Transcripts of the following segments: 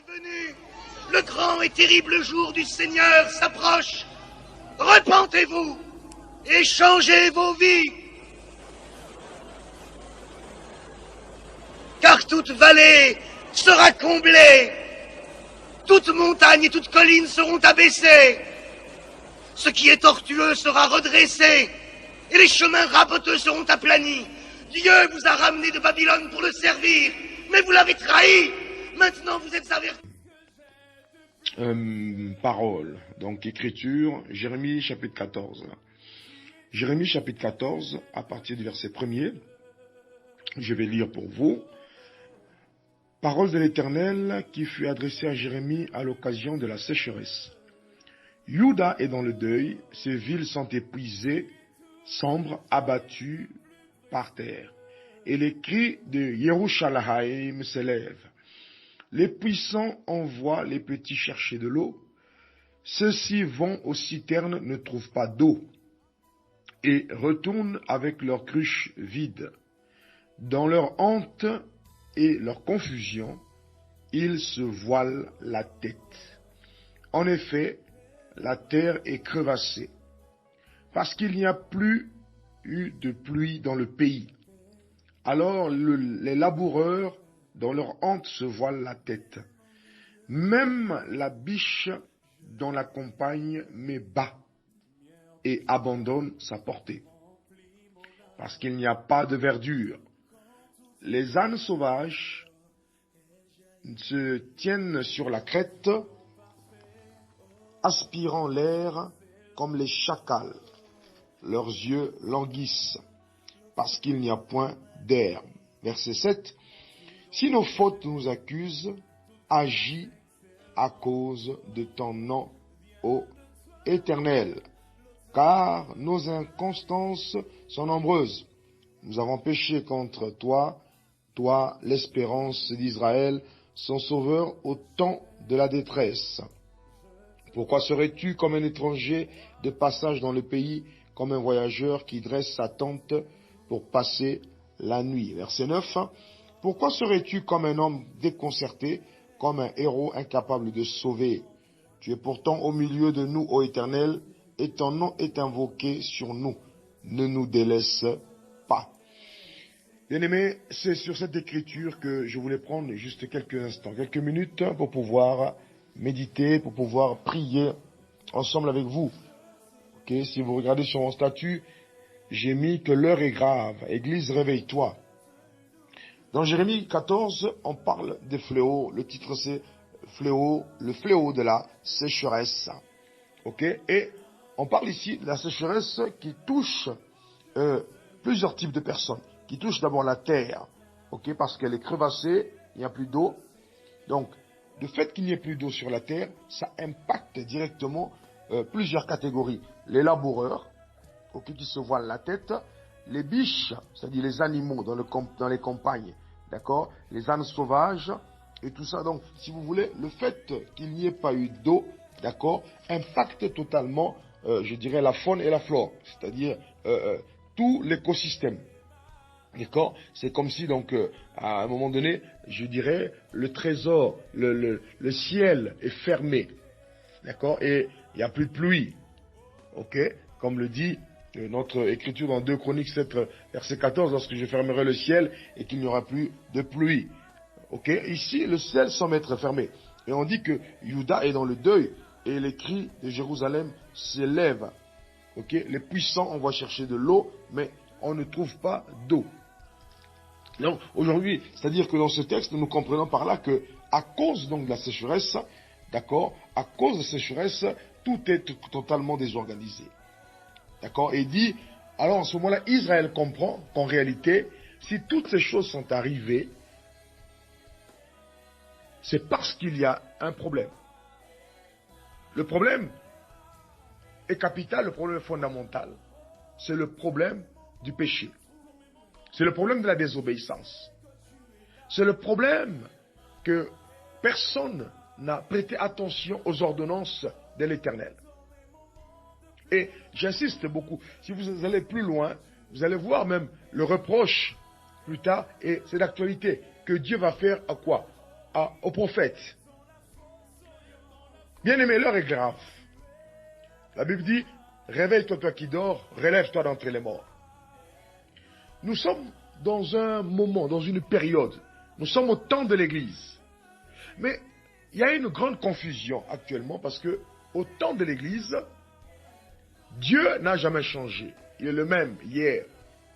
est venu. Le grand et terrible jour du Seigneur s'approche. Repentez-vous et changez vos vies. Car toute vallée sera comblée. Toute montagne et toute colline seront abaissées. Ce qui est tortueux sera redressé. Et les chemins raboteux seront aplanis. Dieu vous a ramené de Babylone pour le servir. Mais vous l'avez trahi. Maintenant vous êtes avertis. Parole, donc écriture, Jérémie chapitre 14. Jérémie chapitre 14, à partir du verset 1er, je vais lire pour vous. Parole de l'Éternel qui fut adressée à Jérémie à l'occasion de la sécheresse. Juda est dans le deuil, ses villes sont épuisées, sombres, abattues par terre. Et les cris de Yerushalayim s'élèvent. Les puissants envoient les petits chercher de l'eau. Ceux-ci vont aux citernes, ne trouvent pas d'eau, et retournent avec leurs cruches vides. Dans leur honte et leur confusion, ils se voilent la tête. En effet, la terre est crevassée, parce qu'il n'y a plus eu de pluie dans le pays. Alors les laboureurs, dans leur honte, se voilent la tête. Même la biche dans la campagne met bas et abandonne sa portée, parce qu'il n'y a pas de verdure. Les ânes sauvages se tiennent sur la crête, aspirant l'air comme les chacals. Leurs yeux languissent, parce qu'il n'y a point d'herbe. Verset 7. Si nos fautes nous accusent, agis à cause de ton nom, ô Éternel, car nos inconstances sont nombreuses. Nous avons péché contre toi, toi, l'espérance d'Israël, son sauveur au temps de la détresse. Pourquoi serais-tu comme un étranger de passage dans le pays, comme un voyageur qui dresse sa tente pour passer la nuit? Verset 9. Pourquoi serais-tu comme un homme déconcerté, comme un héros incapable de sauver? Tu es pourtant au milieu de nous, ô Éternel, et ton nom est invoqué sur nous. Ne nous délaisse pas. Bien-aimés, c'est sur cette écriture que je voulais prendre juste quelques instants, quelques minutes pour pouvoir méditer, pour pouvoir prier ensemble avec vous. Okay, si vous regardez sur mon statut, j'ai mis que l'heure est grave. Église, réveille-toi. Dans Jérémie 14, on parle des fléaux. Le titre c'est fléau, le fléau de la sécheresse. Okay? Et on parle ici de la sécheresse qui touche plusieurs types de personnes. Qui touche d'abord la terre, okay? Parce qu'elle est crevassée, il n'y a plus d'eau. Donc, le fait qu'il n'y ait plus d'eau sur la terre, ça impacte directement plusieurs catégories. Les laboureurs, okay, qui se voilent la tête, les biches, c'est-à-dire les animaux dans les campagnes, d'accord, les ânes sauvages et tout ça. Donc, si vous voulez, le fait qu'il n'y ait pas eu d'eau, d'accord, impacte totalement, je dirais, la faune et la flore, c'est-à-dire tout l'écosystème. D'accord? C'est comme si, donc, à un moment donné, je dirais, le trésor, le ciel est fermé. D'accord? Et il n'y a plus de pluie. Ok? Comme le dit notre écriture dans 2 Chroniques 7, verset 14, lorsque je fermerai le ciel et qu'il n'y aura plus de pluie. Ok? Ici, le ciel semble être fermé. Et on dit que Juda est dans le deuil et les cris de Jérusalem s'élèvent. Ok? Les puissants, on va chercher de l'eau, mais on ne trouve pas d'eau. Donc, aujourd'hui, c'est-à-dire que dans ce texte, nous comprenons par là que, à cause donc de la sécheresse, d'accord, à cause de la sécheresse, tout est totalement désorganisé. D'accord? Et il dit, alors en ce moment-là, Israël comprend qu'en réalité, si toutes ces choses sont arrivées, c'est parce qu'il y a un problème. Le problème est capital, le problème est fondamental. C'est le problème du péché. C'est le problème de la désobéissance. C'est le problème que personne n'a prêté attention aux ordonnances de l'Éternel. Et j'insiste beaucoup, si vous allez plus loin, vous allez voir même le reproche plus tard, et c'est l'actualité, que Dieu va faire à quoi? Aux prophètes. Bien-aimé, l'heure est grave. La Bible dit, réveille-toi toi qui dors, relève-toi d'entre les morts. Nous sommes dans un moment, dans une période. Nous sommes au temps de l'Église. Mais il y a une grande confusion actuellement parce que au temps de l'Église, Dieu n'a jamais changé. Il est le même hier,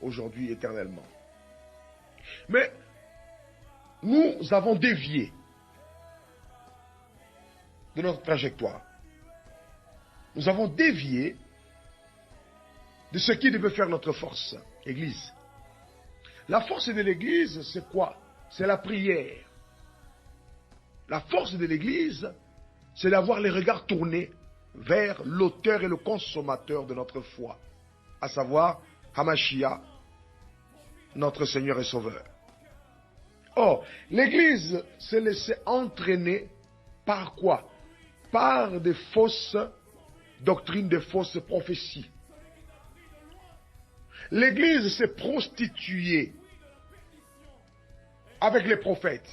aujourd'hui, éternellement. Mais nous avons dévié de notre trajectoire. Nous avons dévié de ce qui devait faire notre force, Église. La force de l'Église, c'est quoi? C'est la prière. La force de l'Église, c'est d'avoir les regards tournés vers l'auteur et le consommateur de notre foi, à savoir Hamashiach, notre Seigneur et Sauveur. Or, l'Église s'est laissée entraîner par quoi? Par des fausses doctrines, des fausses prophéties. L'Église s'est prostituée avec les prophètes.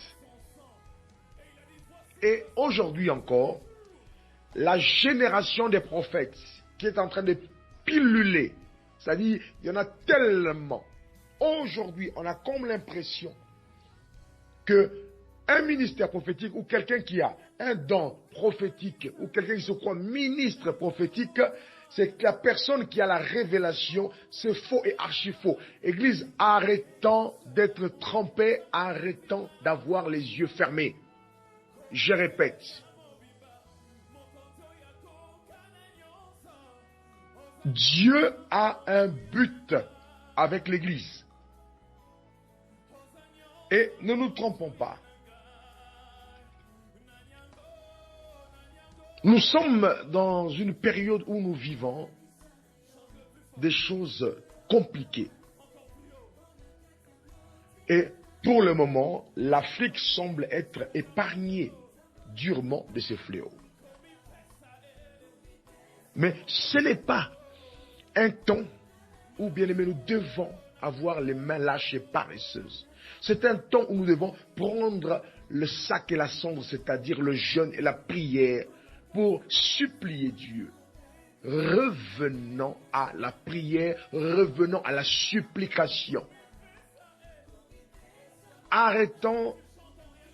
Et aujourd'hui encore, la génération des prophètes qui est en train de piluler, c'est-à-dire, il y en a tellement. Aujourd'hui, on a comme l'impression que un ministère prophétique ou quelqu'un qui a un don prophétique ou quelqu'un qui se croit ministre prophétique, c'est la personne qui a la révélation, c'est faux et archi faux. Église, arrêtons d'être trompés, arrêtons d'avoir les yeux fermés. Je répète. Dieu a un but avec l'Église. Et ne nous trompons pas. Nous sommes dans une période où nous vivons des choses compliquées. Et pour le moment, l'Afrique semble être épargnée durement de ces fléaux. Mais ce n'est pas un temps où, bien aimé, nous devons avoir les mains lâches et paresseuses. C'est un temps où nous devons prendre le sac et la cendre, c'est-à-dire le jeûne et la prière, pour supplier Dieu. Revenons à la prière, revenons à la supplication. Arrêtons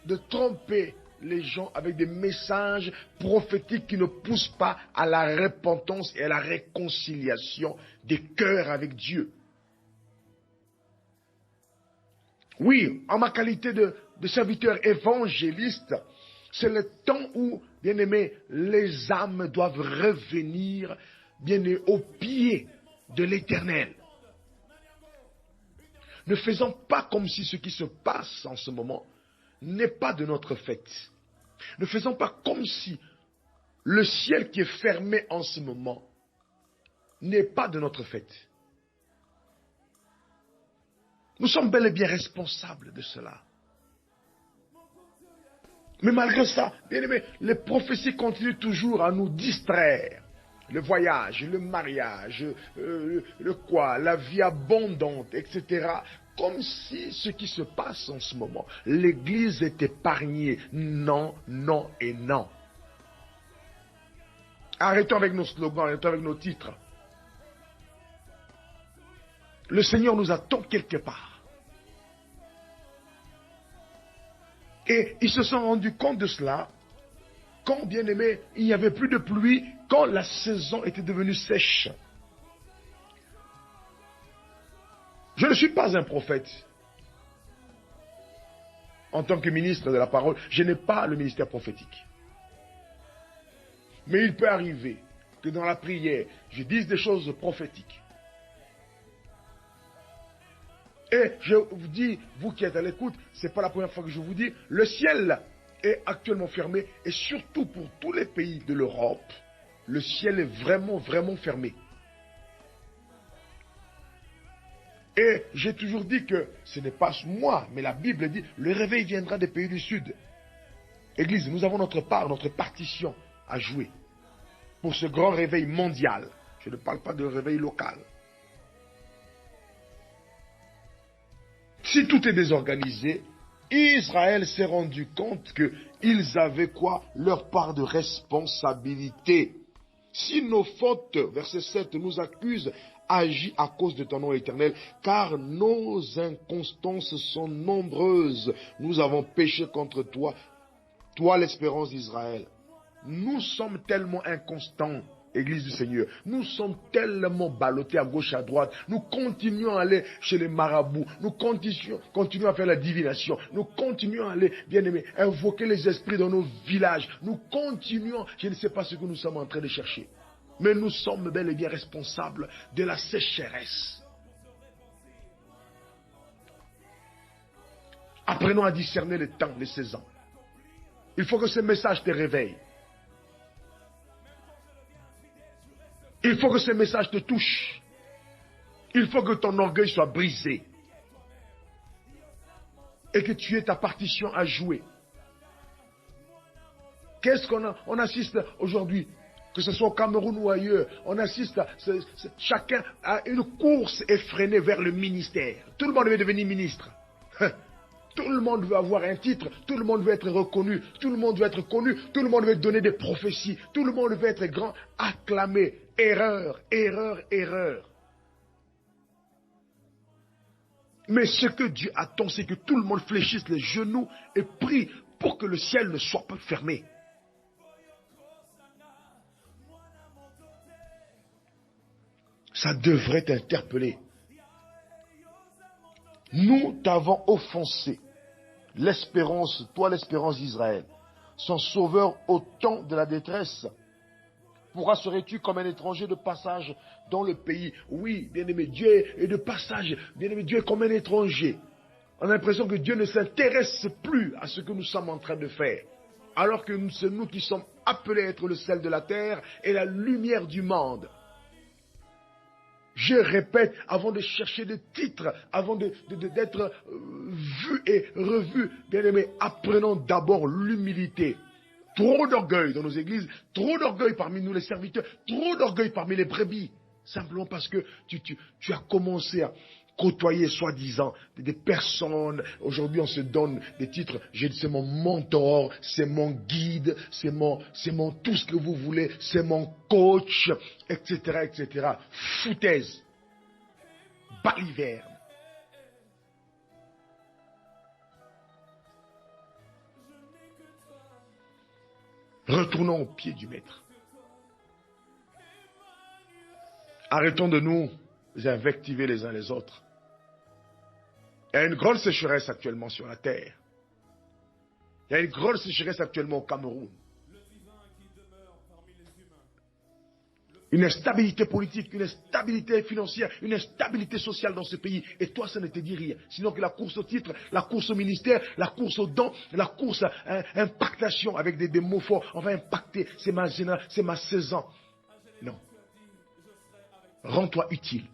de tromper les gens avec des messages prophétiques qui ne poussent pas à la repentance et à la réconciliation des cœurs avec Dieu. Oui, en ma qualité de serviteur évangéliste, c'est le temps où, bien aimé, les âmes doivent revenir, bien aimé, au pied de l'Éternel. Ne faisons pas comme si ce qui se passe en ce moment n'est pas de notre fait. Ne faisons pas comme si le ciel qui est fermé en ce moment n'est pas de notre fait. Nous sommes bel et bien responsables de cela. Mais malgré ça, bien aimé, les prophéties continuent toujours à nous distraire. Le voyage, le mariage, la vie abondante, etc. Comme si ce qui se passe en ce moment, l'Église est épargnée. Non, non et non. Arrêtons avec nos slogans, arrêtons avec nos titres. Le Seigneur nous attend quelque part. Et ils se sont rendus compte de cela quand, bien aimé, il n'y avait plus de pluie, quand la saison était devenue sèche. Je ne suis pas un prophète. En tant que ministre de la parole, je n'ai pas le ministère prophétique. Mais il peut arriver que dans la prière, je dise des choses prophétiques. Et je vous dis, vous qui êtes à l'écoute, ce n'est pas la première fois que je vous dis, le ciel est actuellement fermé, et surtout pour tous les pays de l'Europe, le ciel est vraiment, vraiment fermé. Et j'ai toujours dit que ce n'est pas moi, mais la Bible dit, le réveil viendra des pays du Sud. Église, nous avons notre part, notre partition à jouer pour ce grand réveil mondial. Je ne parle pas de réveil local. Si tout est désorganisé, Israël s'est rendu compte qu'ils avaient quoi? Leur part de responsabilité. Si nos fautes, verset 7, nous accusent, agis à cause de ton nom éternel, car nos inconstances sont nombreuses. Nous avons péché contre toi, toi l'espérance d'Israël. Nous sommes tellement inconstants, Église du Seigneur. Nous sommes tellement ballottés à gauche, à droite. Nous continuons à aller chez les marabouts. Nous continuons à faire la divination. Nous continuons à aller, bien aimés, invoquer les esprits dans nos villages. Nous continuons, je ne sais pas ce que nous sommes en train de chercher. Mais nous sommes bel et bien responsables de la sécheresse. Apprenons à discerner les temps, les saisons. Il faut que ce message te réveille. Il faut que ce message te touche. Il faut que ton orgueil soit brisé. Et que tu aies ta partition à jouer. Qu'est-ce qu'on assiste aujourd'hui, que ce soit au Cameroun ou ailleurs, on assiste chacun à une course effrénée vers le ministère. Tout le monde veut devenir ministre. Tout le monde veut avoir un titre, tout le monde veut être reconnu, tout le monde veut être connu, tout le monde veut donner des prophéties, tout le monde veut être grand, acclamé. Erreur, erreur, erreur. Mais ce que Dieu attend, c'est que tout le monde fléchisse les genoux et prie pour que le ciel ne soit pas fermé. Ça devrait t'interpeller. Nous t'avons offensé. L'espérance, toi l'espérance d'Israël, son sauveur au temps de la détresse. Pourra serais-tu comme un étranger de passage dans le pays? Oui, bien-aimé, Dieu est de passage. Bien-aimé, Dieu est comme un étranger. On a l'impression que Dieu ne s'intéresse plus à ce que nous sommes en train de faire. Alors que c'est nous qui sommes appelés à être le sel de la terre et la lumière du monde. Je répète, avant de chercher des titres, avant d'être vu et revu, bien-aimé, apprenons d'abord l'humilité. Trop d'orgueil dans nos églises, trop d'orgueil parmi nous les serviteurs, trop d'orgueil parmi les brebis. Simplement parce que tu as commencé à côtoyer soi-disant des personnes. Aujourd'hui, on se donne des titres. C'est mon mentor, c'est mon guide, c'est mon tout ce que vous voulez, c'est mon coach, etc., etc. Foutaise. Baliverne. Retournons au pied du maître. Arrêtons de nous invectiver les uns les autres. Il y a une grande sécheresse actuellement sur la terre. Il y a une grande sécheresse actuellement au Cameroun. Une instabilité politique, une instabilité financière, une instabilité sociale dans ce pays. Et toi, ça ne te dit rien. Sinon que la course au titre, la course au ministère, la course aux dons, la course à impactation avec des mots forts. On va impacter, c'est ma saison. Non. Rends-toi utile.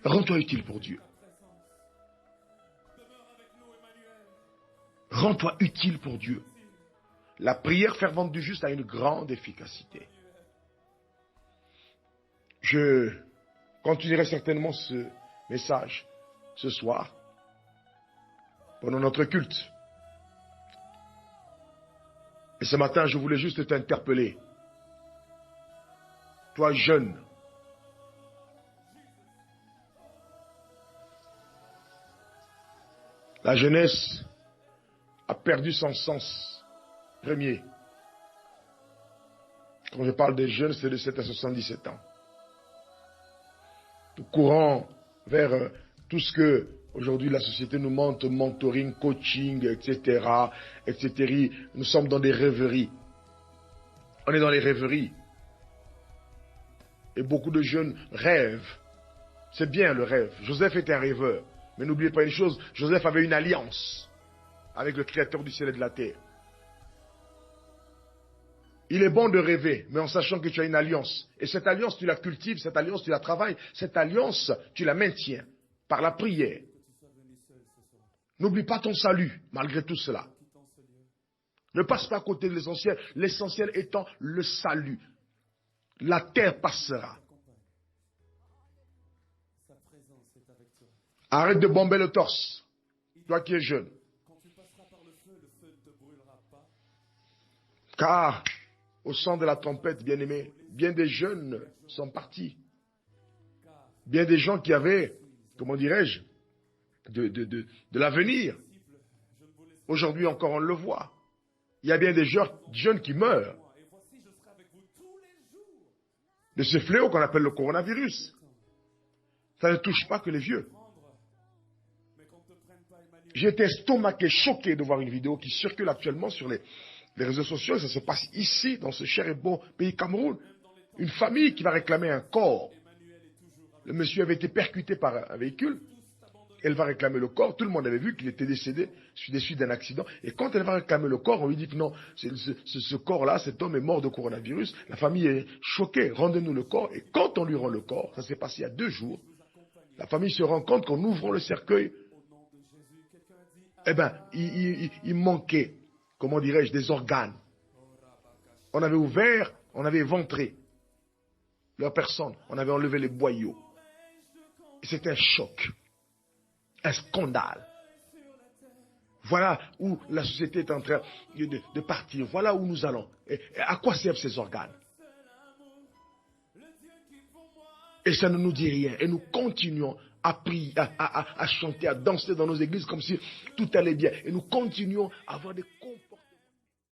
Rends-toi utile pour Dieu. Rends-toi utile pour Dieu. La prière fervente du juste a une grande efficacité. Je continuerai certainement ce message ce soir pendant notre culte. Et ce matin, je voulais juste t'interpeller. Toi, jeune, la jeunesse a perdu son sens premier. Quand je parle des jeunes, c'est de 7 à 77 ans. Nous courons vers tout ce que aujourd'hui la société nous montre, mentoring, coaching, etc., etc. Nous sommes dans des rêveries. On est dans les rêveries. Et beaucoup de jeunes rêvent. C'est bien le rêve. Joseph était un rêveur. Mais n'oubliez pas une chose, Joseph avait une alliance avec le Créateur du ciel et de la terre. Il est bon de rêver, mais en sachant que tu as une alliance. Et cette alliance, tu la cultives, cette alliance, tu la travailles. Cette alliance, tu la maintiens par la prière. N'oublie pas ton salut, malgré tout cela. Ne passe pas à côté de l'essentiel. L'essentiel étant le salut. La terre passera. Arrête de bomber le torse. Toi qui es jeune. Car, au son de la trompette, bien-aimé, bien des jeunes sont partis. Bien des gens qui avaient, comment dirais-je, de l'avenir. Aujourd'hui encore, on le voit. Il y a bien des jeunes qui meurent de ce fléau qu'on appelle le coronavirus. Ça ne touche pas que les vieux. J'étais estomaqué, choqué de voir une vidéo qui circule actuellement sur les réseaux sociaux. Ça se passe ici, dans ce cher et beau pays Cameroun. Une famille qui va réclamer un corps. Le monsieur avait été percuté par un véhicule. Elle va réclamer le corps. Tout le monde avait vu qu'il était décédé des suites d'un accident. Et quand elle va réclamer le corps, on lui dit que non, ce corps-là, cet homme est mort de coronavirus. La famille est choquée. Rendez-nous le corps. Et quand on lui rend le corps, ça s'est passé il y a 2 jours, la famille se rend compte qu'en ouvrant le cercueil, eh ben, il manquait, comment dirais-je, des organes. On avait ouvert, on avait éventré leur personne. On avait enlevé les boyaux. Et c'était un choc. Un scandale. Voilà où la société est en train de partir. Voilà où nous allons. Et à quoi servent ces organes? Et ça ne nous dit rien. Et nous continuons à prier, à chanter, à danser dans nos églises comme si tout allait bien. Et nous continuons à avoir des